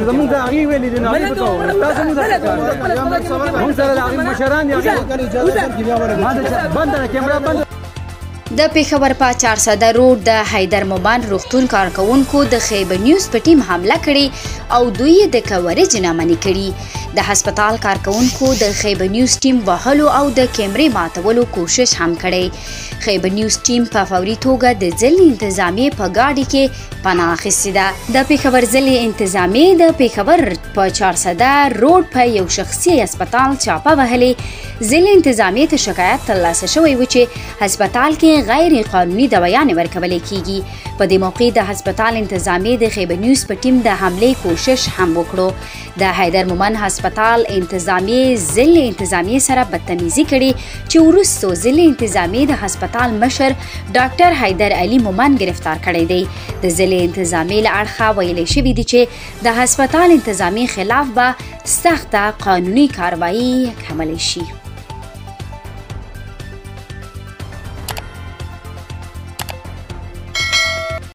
زمونږ د هغې ویلي دي نو هغې به کوو تاسو موږ سره د هغې مشران دي بنده ده کیمره بنده. د پېښور په 400 روډ د حیدر مومند روغتون کارکونکو د خیبر نیوز په ټیم حمله کړې او دوی د کوریج نه منع کړي. د هسپتال کارکونکو د خیبر نیوز ټیم وهلو او د کیمرې ماتولو کوشش هم کړی. خیبر نیوز ټیم په فوري توګه د ضلع انتظامیې په ګاډي کې پناه اخیستې ده. د پېښور ضلع انتظامیې د پېښور په 400 روډ په یو شخصي هسپتال چاپه وهلې. ضلع انتظامیې ته شکایت ترلاسه شوی و چې هسپتال کې غیر قانوني دوايانې ورکول کیږي. په دې موقع د هسپتال انتظامیې د خیبر نیوز په ټیم د حملې کوشش هم وکړو. د حیدر مومند هسپتال انتظامیې ضلع انتظامیې سره بدتمیزي کړې چې وروسته ضلع انتظامیې د هسپتال مشر ډاکټر حیدر علي مومند گرفتار کړی دی. د ضلع انتظامیې له اړخه ویلې شوي دي چې د هسپتال انتظامیې خلاف به سخته قانوني کاروایی عملي شي.